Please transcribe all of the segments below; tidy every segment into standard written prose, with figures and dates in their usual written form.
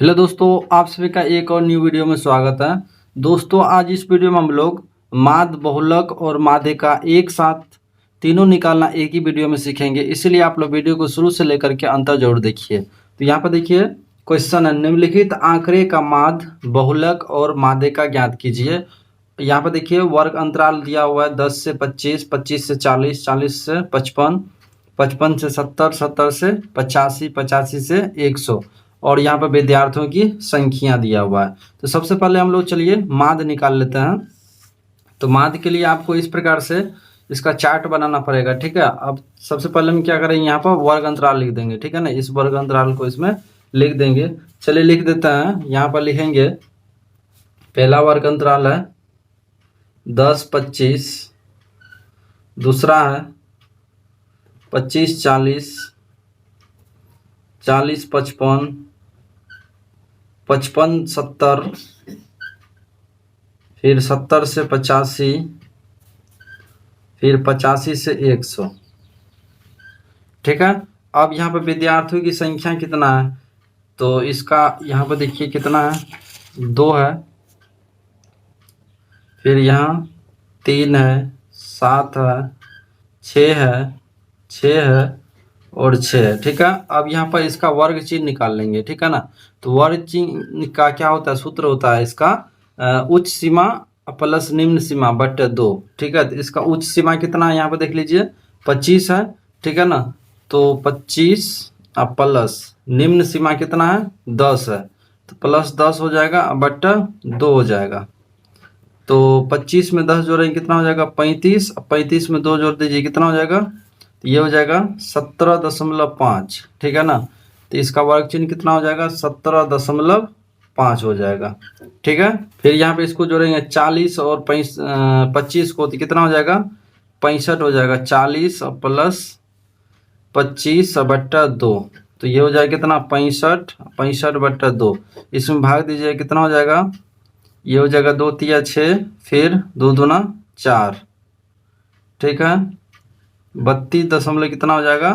Hello दोस्तों, आप सभी का एक और न्यू वीडियो में स्वागत है। दोस्तों, आज इस वीडियो में हम लोग माद, बहुलक और मादे का एक साथ तीनों निकालना एक ही वीडियो में सीखेंगे। इसीलिए आप लोग वीडियो को शुरू से लेकर के अंत जरूर देखिए। तो यहाँ पर देखिए क्वेश्चन है, निम्नलिखित आंकड़े का माद, बहुलक और मादे का ज्ञात कीजिए। यहाँ पर देखिए वर्ग अंतराल दिया हुआ है 10 से 25, 25 से 40, 40 से 55, 55 से 70, 70 से 85, 85 से 100 और यहाँ पर विद्यार्थियों की संख्या दिया हुआ है। तो सबसे पहले हम लोग चलिए माद निकाल लेते हैं। तो माद के लिए आपको इस प्रकार से इसका चार्ट बनाना पड़ेगा, ठीक है। अब सबसे पहले हम क्या करेंगे, यहाँ पर वर्ग अंतराल लिख देंगे, ठीक है ना। इस वर्ग अंतराल को इसमें लिख देंगे। चलिए लिख देते हैं। यहाँ पर लिखेंगे पहला वर्ग अंतराल है 10 25, दूसरा है 25 40, 40 55, 55 70, फिर 70 से 85, फिर 85 से 100, ठीक है। अब यहाँ पर विद्यार्थियों की संख्या कितना है, तो इसका यहाँ पर देखिए कितना है, 2 है, फिर यहाँ 3 है, 7 है, 6 है, 6 है और 6 है, ठीक है। अब यहाँ पर इसका वर्ग चिन्ह निकाल लेंगे, ठीक है ना। तो वर्ग चिन्ह का क्या होता है, सूत्र होता है इसका उच्च सीमा प्लस निम्न सीमा बटे 2, ठीक है। तो इसका उच्च सीमा कितना है, यहाँ पर देख लीजिए 25 है, ठीक है ना। तो 25 प्लस निम्न सीमा कितना है, 10 है, तो प्लस 10 हो जाएगा बट्टा 2 हो जाएगा। तो 25 में 10 जोड़ेंगे कितना हो जाएगा, 35, 35 में 2 जोड़ दीजिए कितना हो जाएगा, तो ये हो जाएगा 17.5, ठीक है ना। तो इसका वर्ग चिन्ह कितना हो जाएगा, 17.5 हो जाएगा, ठीक है। फिर यहाँ पे इसको जोड़ेंगे 40 और 25 को, तो कितना हो जाएगा, 65 हो जाएगा। 40 और प्लस 25 बट्टा 2, तो ये हो जाएगा कितना, 65, 65 बट्टा 2। इसमें भाग दीजिए कितना हो जाएगा, ये हो जाएगा 2 तिया 6, फिर 2 दूना 4, ठीक है। 32 कितना हो जाएगा,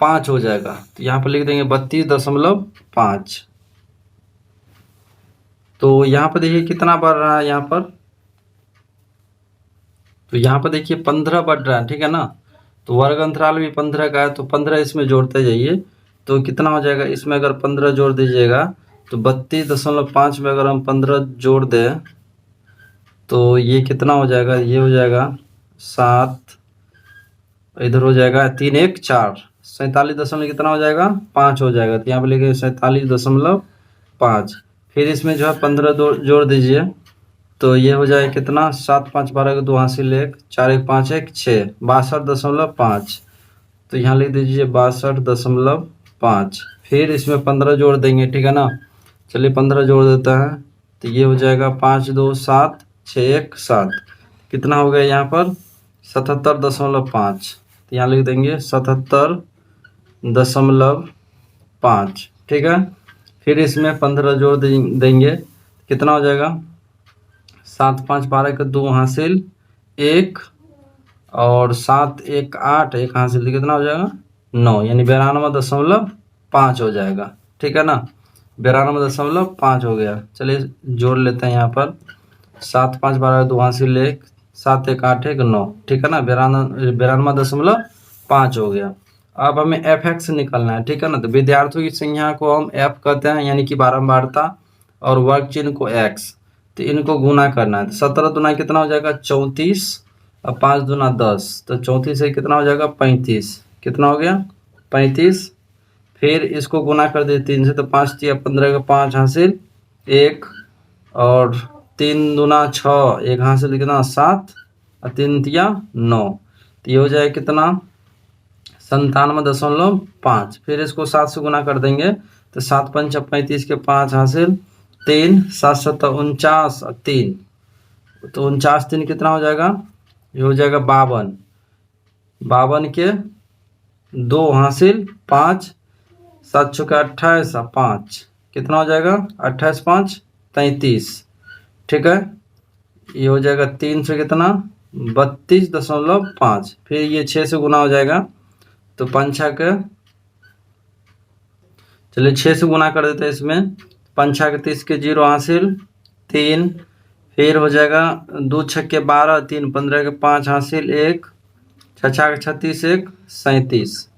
5 हो जाएगा। तो यहाँ पर लिख देंगे 32.5। तो यहाँ पर देखिए कितना बढ़ रहा है यहाँ पर, तो यहाँ पर देखिए 15 बढ़ रहा है, ठीक है ना। तो वर्ग अंतराल भी 15 का है, तो 15 इसमें जोड़ते जाइए, तो कितना हो जाएगा, इसमें अगर 15 जोड़ दीजिएगा तो 32.5 में अगर हम 15 जोड़ दें तो ये कितना हो जाएगा, ये हो जाएगा 7, इधर हो जाएगा 3 1 4, 47 कितना हो जाएगा, 5 हो जाएगा। तो यहाँ पर लिखे 47.5। फिर इसमें जो है 15 जोड़ दीजिए, तो ये हो जाएगा कितना, 7 5 12 का 2 हासिल 1, 4 1 5 1 6, 62.5। तो यहाँ लिख दीजिए 62.5। फिर इसमें 15 जोड़ देंगे, ठीक है ना। चलिए 15 जोड़ देता है, तो ये हो जाएगा 5 2 7, 6 1 7, कितना हो गया यहाँ पर 77.5। तो यहाँ लिख देंगे 77.5, ठीक है। फिर इसमें 15 जोड़ देंगे, कितना हो जाएगा, 7 5 12 का 2 हासिल 1 और 7 1 8, 1 हासिल कितना हो जाएगा 9, यानी 92.5 हो जाएगा, ठीक है ना। 92.5 हो गया। चलिए जोड़ लेते हैं यहाँ पर, 7 5 12 2 हासिल 1, 7 1 8 1 9, ठीक है ना। 92.5 हो गया। अब हमें एफ एक्स निकालना है, ठीक है ना। तो विद्यार्थियों की संख्या को हम एफ कहते हैं, यानी कि बारंबारता, और वर्ग चिन्ह को एक्स। तो इनको गुना करना है। तो 17 दूना कितना हो जाएगा 34, और 5 दूना 10, तो 34 से कितना हो जाएगा 35, कितना हो गया 35। फिर इसको गुना कर दे 3 से, तो 5 तिया 15 का 5 हासिल 1, और 3 दूना 6, 1 हासिल कितना 7, और 3 तिया 9, तो ये हो जाएगा कितना 97.5। फिर इसको 7 से गुना कर देंगे, तो 7 5 35 के 5 हासिल 3, 7 7 49 और 3, तो 49 3 कितना हो जाएगा, ये हो जाएगा 52, 52 के 2 हासिल 5, 7 छुका 28 और 5, कितना हो जाएगा 28 5 33, ठीक है। ये हो जाएगा 3 से कितना 32.5। फिर ये 6 से गुना हो जाएगा, तो 5 6 के चलिए 6 से गुना कर देते हैं इसमें। 5 छः के 30 के 0 हासिल 3, फिर हो जाएगा 2 छक्के 12, 3 15 के 5 हासिल 1, 6 छः के 36 1 37,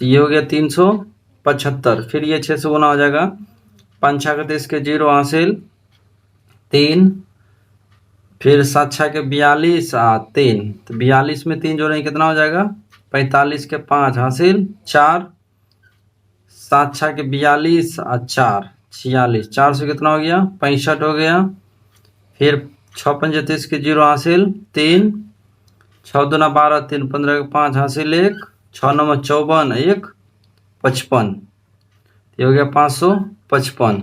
तो ये हो गया 375। फिर ये 6 से गुना हो जाएगा। 5 छः के 30 के 0 हासिल 3, फिर 7 छः के 42 3, तो 42 में 3 जोड़ेंगे कितना हो जाएगा? 45 के 5 हासिल 4, 7 छः के 42 4 46, 4 से कितना हो गया? 65 हो गया। फिर 6 पंजे 30 के 0 हासिल 3, 6 दूना 12, 3 15 के 5 हासिल 1, 6 9 54 1 55, ये हो गया 555।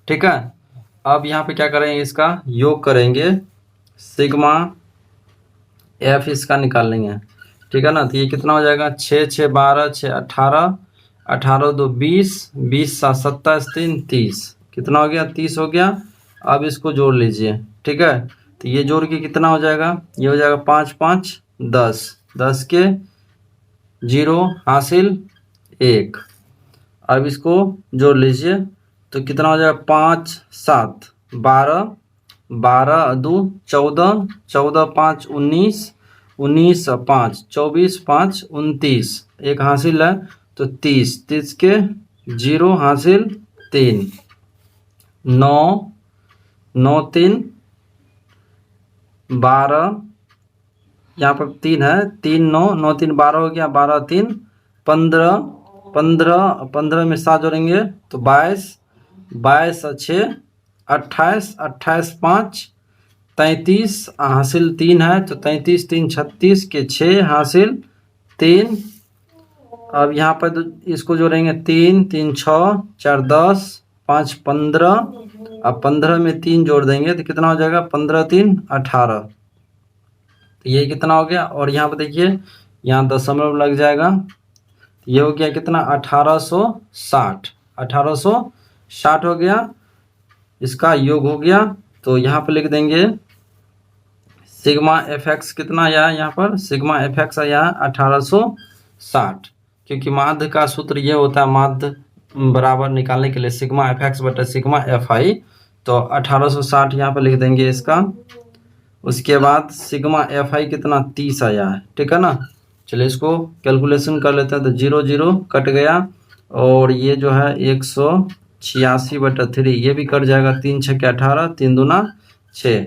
ठीक है, अब यहाँ पे क्या करेंगे? इसका योग करेंगे, सिग्मा एफ इसका निकाल लेंगे। ठीक है ना, तो ये कितना हो जाएगा? 6 6 12 6 18, 18 2 20, 20 7 27 3 30, कितना हो गया? 30 हो गया। अब इसको जोड़ लीजिए। ठीक है, तो ये जोड़ के कितना हो जाएगा? ये हो जाएगा 5 5 10, 10 के 0 हासिल 1। अब इसको जोड़ लीजिए तो कितना हो जाएगा? 5 7 12, 12 2 14, 14 5 19, 19 5 24, 5 29, एक हासिल है तो 30, 30 के 0 हासिल 3, 9 9 3 12, यहाँ पर 3 है, 3 9 9 3 12 हो गया, 12 3 15, 15 15 में 7 जोड़ेंगे तो 22, 22 6 28, 28 5 33, हासिल 3 है तो 33 3 36 के 6 हासिल 3। अब यहाँ पर इसको जोड़ेंगे 3 3 6 4 10 5 15, अब 15 में 3 जोड़ देंगे तो कितना हो जाएगा? 15 3 18, तो ये कितना हो गया? और यहाँ पर देखिए यहाँ दशमलव लग जाएगा, ये हो गया कितना? 1860, 1860 हो गया, इसका योग हो गया। तो यहाँ पर लिख देंगे सिग्मा एफ एक्स कितना आया? यहाँ पर सिग्मा एफ एक्स आया 1860, क्योंकि माध्य का सूत्र ये होता है, माध्य बराबर निकालने के लिए सिग्मा एफ एक्स बटा सिग्मा एफ आई, तो 1860 यहाँ पर लिख देंगे इसका। उसके बाद सिग्मा एफ आई कितना? 30 आया है। ठीक है ना, चलिए इसको कैलकुलेशन कर लेते हैं। तो 0 0 कट गया, और ये जो है 186 बटा 3, ये भी कट जाएगा। 3 6 के 18, 3 दूना 6,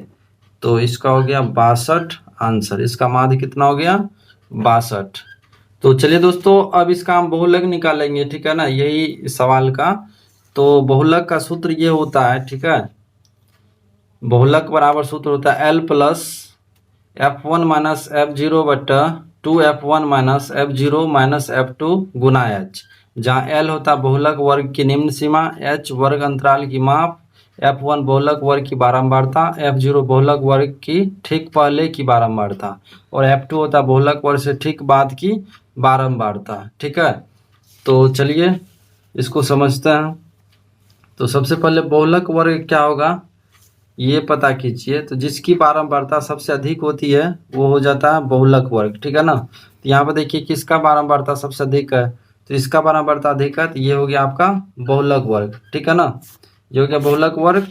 तो इसका हो गया 62 आंसर। इसका माध्य कितना हो गया? 62। तो चलिए दोस्तों, अब इसका हम बहुलक निकालेंगे। ठीक है ना, यही सवाल का तो बहुलक का सूत्र ये होता है। ठीक है, बहुलक बराबर सूत्र होता है L plus F1 minus F0 बटा 2F1 minus F0 minus F2 गुना H, जहाँ L होता है बहुलक वर्ग की निम्न सीमा, H वर्ग अंतराल की माप, F1 बहुलक वर्ग की बारंबारता, F0 बहुलक वर्ग की ठीक पहले की बारंबारता, और F2 होता है बहुलक वर्ग से ठीक बाद की बारंबारता। ठीक है, तो चलिए इसको समझते हैं। तो सबसे पहले बहुलक वर्ग क्या होगा ये पता कीजिए। तो जिसकी बारंबारता सबसे अधिक होती है वो हो जाता है बहुलक वर्ग। ठीक है ना, तो यहाँ पर देखिए किसका बारंबारता सबसे अधिक है, तो इसका बारंबारता अधिक है, तो ये हो गया आपका बहुलक वर्ग। ठीक है ना, ये हो गया बहुलक वर्ग।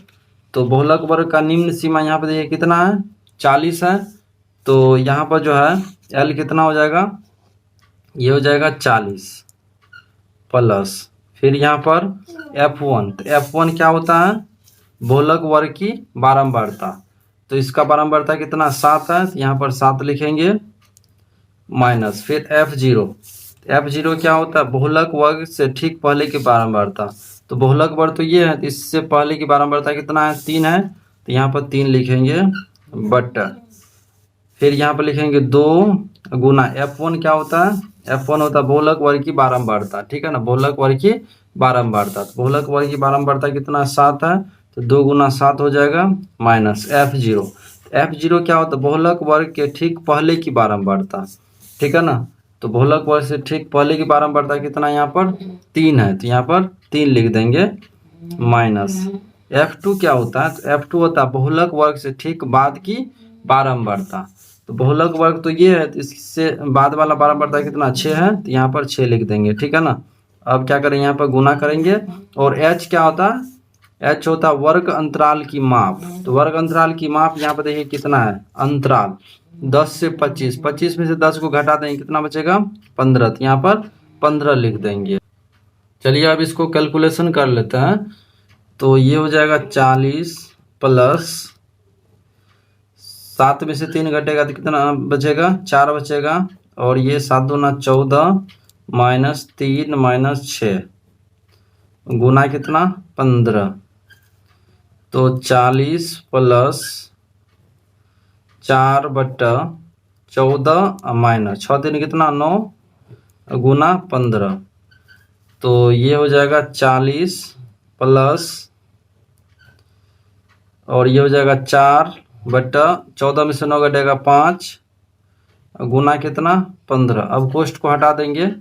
तो बहुलक वर्ग का निम्न सीमा यहाँ पर देखिए कितना है? 40 है। तो यहाँ पर जो है L कितना हो जाएगा? ये हो जाएगा 40 प्लस, फिर यहाँ पर F1, तो F1 क्या होता है? बहुलक वर्ग की बारंबारता, तो इसका बारंबारता कितना? 7 है, तो यहाँ पर 7 लिखेंगे, माइनस फिर F0, F0 क्या होता है? बहुलक वर्ग से ठीक पहले की बारंबारता, तो बहुलक वर्ग तो ये है, तो इससे पहले की बारंबारता कितना है? 3 है, तो यहाँ पर 3 लिखेंगे बटा, फिर यहाँ पर लिखेंगे 2 गुना F1 क्या होता है? F1 होता है बहुलक वर्ग की बारंबारता। ठीक है ना, बहुलक वर्ग की बारंबारता, तो बहुलक वर्ग की बारंबारता कितना? 7 है, तो 2 गुना 7 हो जाएगा, माइनस F0, F0 क्या होता है? बहुलक वर्ग के ठीक पहले की बारंबारता। ठीक है ना, तो बहुलक वर्ग से ठीक पहले की बारंबारता कितना? यहाँ पर 3 है, तो यहाँ पर 3 लिख देंगे, माइनस F2 क्या होता है? तो F2 होता है बहुलक वर्ग से ठीक बाद की बारंबारता, तो बहुलक वर्ग तो ये है, तो इससे बाद वाला बारंबारता कितना? 6 है, तो यहाँ पर 6 लिख देंगे। ठीक है ना, अब क्या करेंगे, यहाँ पर गुना करेंगे। और एच क्या होता है, एच होता है वर्ग अंतराल की माप। तो वर्ग अंतराल की माप यहाँ पर देखिए कितना है, अंतराल 10 से 25, 25 में से 10 को घटा देंगे कितना बचेगा, 15। तो यहाँ पर 15 लिख देंगे। चलिए अब इसको कैलकुलेशन कर लेते हैं। तो ये हो जाएगा 40 प्लस 7 में से 3 घटेगा तो कितना बचेगा, 4 बचेगा। और ये 7 दूना 14 माइनस 3 माइनस 6 गुना कितना 15। तो 40 प्लस 4/14 माइनस 6 दिन कितना 9 गुना 15। तो ये हो जाएगा 40 प्लस और ये हो जाएगा 4/14 में से 9 घटेगा 5 गुना कितना 15। अब कोष्ट को हटा देंगे,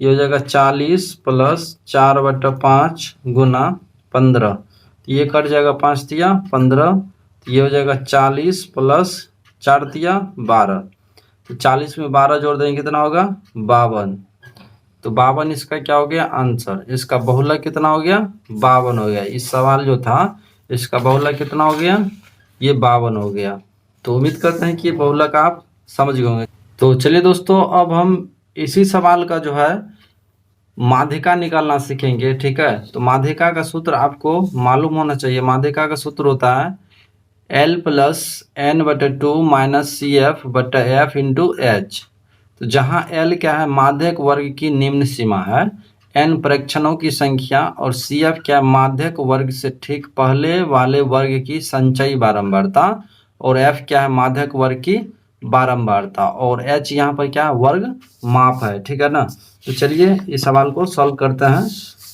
ये हो जाएगा 40 प्लस 4/5 गुना 15। ये कट जाएगा, 5 दिया 15। ये हो जाएगा 40 प्लस 4 दिया 12। तो 40 में 12 जोड़ देंगे कितना होगा 52। तो 52 इसका क्या हो गया आंसर। इसका बहुलक कितना हो गया 52 हो गया। इस सवाल जो था इसका बहुलक कितना हो गया, ये 52 हो गया। तो उम्मीद करते हैं कि ये बहुलक आप समझ गए होंगे। तो चलिए दोस्तों, अब हम इसी सवाल का जो है माध्यिका निकालना सीखेंगे। ठीक है, तो माध्यिका का सूत्र आपको मालूम होना चाहिए। माध्यिका का सूत्र होता है L plus N/2 minus CF/F into H. तो जहाँ L क्या है, माध्यक वर्ग की निम्न सीमा है, N परीक्षणों की संख्या और CF क्या है, माध्यक वर्ग से ठीक पहले वाले वर्ग की संचयी बारंबारता, और F क्या है, माध्यक वर्ग की बारंबारता, और H यहाँ पर क्या है, वर्ग माप है। ठीक है ना। तो चलिए इस सवाल को सॉल्व करते हैं।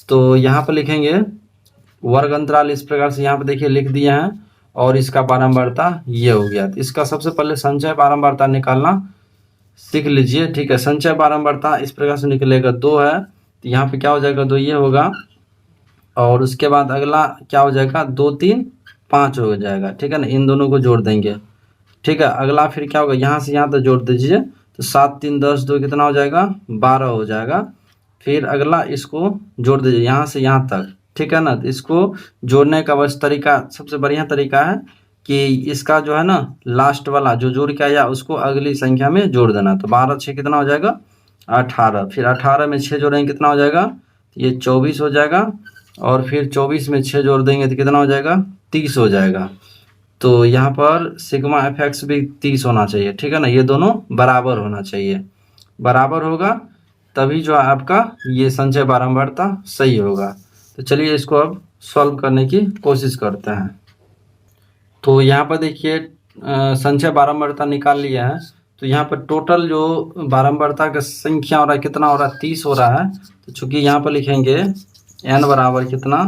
तो यहाँ पर लिखेंगे वर्ग अंतराल इस प्रकार से, यहाँ पर देखिए लिख दिए हैं, और इसका बारंबारता ये हो गया। तो इसका सबसे पहले संचय बारंबारता निकालना सीख लीजिए। ठीक है, संचय बारंबारता इस प्रकार से निकलेगा, 2 है तो यहाँ पे क्या हो जाएगा, 2 ये होगा। और उसके बाद अगला क्या हो जाएगा, 2 3 5 हो जाएगा। ठीक है ना, इन दोनों को जोड़ देंगे। ठीक है, अगला फिर क्या होगा, यहाँ से यहाँ तक जोड़ दीजिए। तो 7 3 10 2 कितना हो जाएगा 12 हो जाएगा। फिर अगला इसको जोड़ दीजिए यहाँ से यहाँ तक। ठीक है ना, तो इसको जोड़ने का बस तरीका, सबसे बढ़िया तरीका है कि इसका जो है ना लास्ट वाला जो जोड़ के आया उसको अगली संख्या में जोड़ देना। तो 12 6 कितना हो जाएगा 18। फिर 18 में 6 जोड़ेंगे कितना हो जाएगा, ये 24 हो जाएगा। और फिर 24 में 6 जोड़ देंगे तो कितना हो जाएगा 30 हो जाएगा। तो यहाँ पर सिग्मा fx भी 30 होना चाहिए। ठीक है ना, ये दोनों बराबर होना चाहिए। बराबर होगा तभी जो है आपका ये संचय बारंबारता सही होगा। तो चलिए इसको अब सॉल्व करने की कोशिश करते हैं। तो यहाँ पर देखिए संचय बारंबारता निकाल लिया है। तो यहाँ पर टोटल जो बारंबारता का संख्या हो रहा है कितना हो रहा है 30 हो रहा है। तो चूंकि यहाँ पर लिखेंगे n बराबर कितना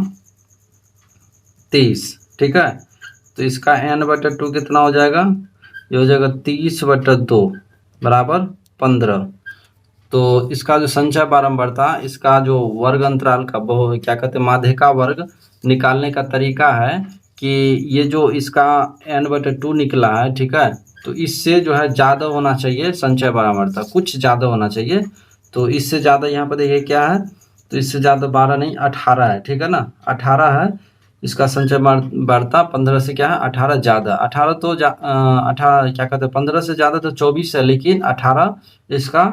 30। ठीक है, तो इसका n/2 कितना हो जाएगा, ये हो जाएगा 30/2 बराबर 15। तो इसका जो संचय बारंबारता, इसका जो वर्ग अंतराल का क्या कहते हैं माध्यिका वर्ग निकालने का तरीका है कि ये जो इसका n/2 निकला है, ठीक है, तो इससे जो है ज़्यादा होना चाहिए संचय बारंबारता, कुछ ज़्यादा होना चाहिए। तो इससे ज़्यादा यहाँ पर देखिए क्या है, तो इससे ज़्यादा 12 नहीं 18 है। ठीक है ना, 18 है इसका संचय बारंबारता। 15 से क्या है 18 ज़्यादा। 18 तो 18 क्या कहते हैं 15 से ज़्यादा तो 24 है, लेकिन 18 इसका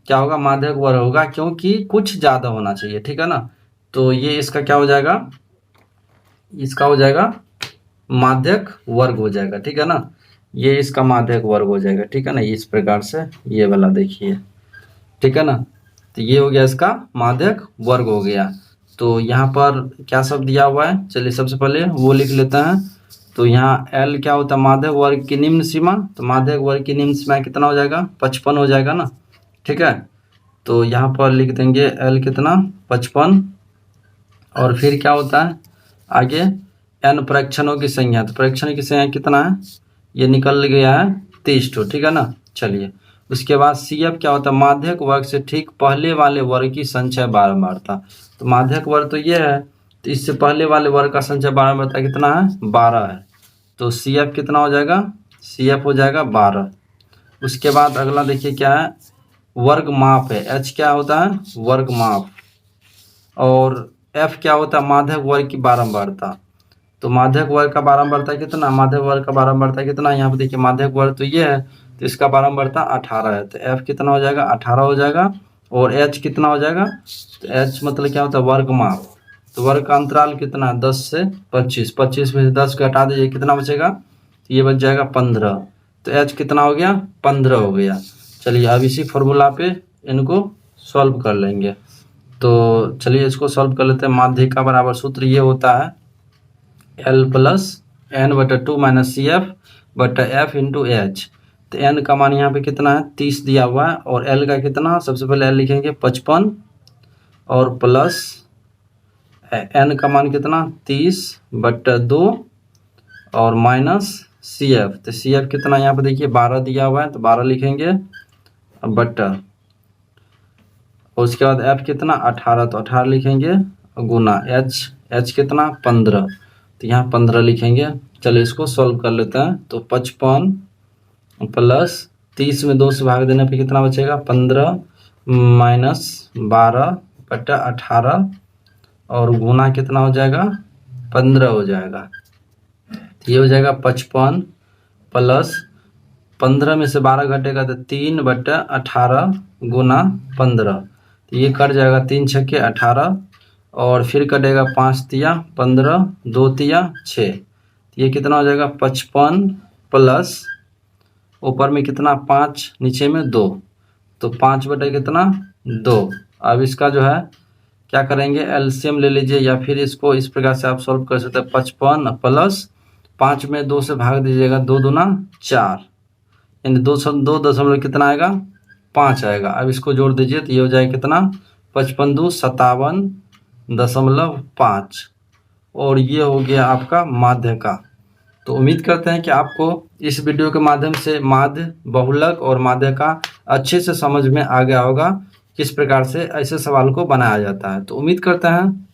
क्या होगा माध्यक वर्ग होगा, क्योंकि कुछ ज़्यादा होना चाहिए। ठीक है ना, तो ये इसका क्या हो जाएगा, इसका हो जाएगा माध्यक वर्ग हो जाएगा। ठीक है ना, ये इसका माध्यक वर्ग हो जाएगा। ठीक है ना, इस प्रकार से ये वाला देखिए। ठीक है ना, तो ये हो गया इसका माध्यक वर्ग हो गया। तो यहाँ पर क्या सब दिया हुआ है, चलिए सबसे पहले वो लिख लेते हैं। तो यहाँ L क्या होता है माध्यक वर्ग की निम्न सीमा। तो माध्यक वर्ग की निम्न सीमा कितना हो जाएगा 55 हो जाएगा ना। ठीक है, तो यहाँ पर लिख देंगे L कितना 55। और फिर क्या होता है आगे n परीक्षणों की संख्या। तो परीक्षण की संख्या कितना है, ये निकल गया है 30। ठीक है ना, चलिए उसके बाद CF क्या होता है माध्यक वर्ग से ठीक पहले वाले वर्ग की संचय बारंबारता। तो माध्यक वर्ग तो ये है, तो इससे पहले वाले वर्ग का संचय बारंबारता कितना है 12 है। तो CF कितना हो जाएगा, CF हो जाएगा 12। उसके बाद अगला देखिए क्या है वर्ग माप है, H क्या होता है वर्ग माप। और एफ क्या होता है, माध्यक वर्ग की बारंबारता। तो माध्यक वर्ग का बारंबारता कितना, माध्यक वर्ग का बारंबारता कितना, यहाँ पे देखिए माध्यक वर्ग तो ये है, तो इसका बारंबारता 18 है, तो एफ कितना हो जाएगा, 18 हो जाएगा। और एच कितना हो जाएगा, तो एच मतलब क्या होता है, वर्गमाप। तो वर्ग का अंतराल कितना है, 10 से 25, 25 में से 10 को हटा दीजिए, कितना बचेगा, तो ये बच जाएगा 15। तो एच कितना हो गया, 15 हो गया। चलिए अब इसी फॉर्मूला पे इनको सॉल्व कर लेंगे। तो चलिए इसको सॉल्व कर लेते हैं। माध्यिका बराबर सूत्र ये होता है L प्लस एन बटा 2 माइनस सी एफ बटा एफ इंटू एच। तो एन का मान यहाँ पे कितना है, 30 दिया हुआ है, और एल का कितना, सबसे पहले एल लिखेंगे 55, और प्लस एन का मान कितना 30 बटा 2, और माइनस सी एफ। तो सी एफ कितना यहाँ पे देखिए 12 दिया हुआ है, तो 12 लिखेंगे बटा, और उसके बाद एफ कितना 18, तो 18 लिखेंगे, गुना एच कितना 15, तो यहाँ 15 लिखेंगे। चलिए इसको सॉल्व कर लेते हैं। तो 55 प्लस 30 में 2 से भाग देने पे कितना बचेगा, 15 माइनस 12 बटा 18, और गुना कितना हो जाएगा, 15 हो जाएगा। तो ये हो जाएगा 55 प्लस 15 में से 12 घटेगा तो 3 बटा 18 गुना 15, तो ये कट जाएगा, 3 छक्के 18, और फिर कटेगा 5 तिया 15, 2 तिया 6, तो ये कितना हो जाएगा 55 प्लस ऊपर में कितना 5, नीचे में 2, तो 5 बटे कितना 2। अब इसका जो है क्या करेंगे, एलसीएम ले लीजिए, या फिर इसको इस प्रकार से आप सॉल्व कर सकते हैं। 55 प्लस 5 में 2 से भाग दीजिएगा, 2 दूना 4, यानी 2 दशमलव कितना आएगा, 5 आएगा। अब इसको जोड़ दीजिए, तो ये हो जाएगा कितना, 55 2 57.5, और ये हो गया आपका माध्य का। तो उम्मीद करते हैं कि आपको इस वीडियो के माध्यम से माध्य, बहुलक और माध्य का अच्छे से समझ में आ गया होगा, किस प्रकार से ऐसे सवाल को बनाया जाता है। तो उम्मीद करते हैं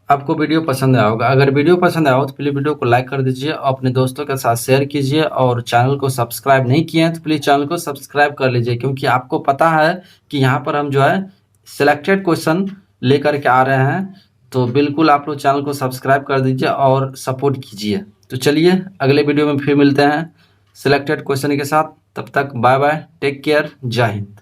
आपको वीडियो पसंद आया होगा। अगर वीडियो पसंद आया हो तो प्लीज़ वीडियो को लाइक कर दीजिए, अपने दोस्तों के साथ शेयर कीजिए, और चैनल को सब्सक्राइब नहीं किए हैं तो प्लीज़ चैनल को सब्सक्राइब कर लीजिए, क्योंकि आपको पता है कि यहाँ पर हम जो है सिलेक्टेड क्वेश्चन लेकर के आ रहे हैं। तो बिल्कुल आप लोग चैनल को सब्सक्राइब कर दीजिए और सपोर्ट कीजिए। तो चलिए अगले वीडियो में फिर मिलते हैं सिलेक्टेड क्वेश्चन के साथ। तब तक बाय बाय, टेक केयर, जय हिंद।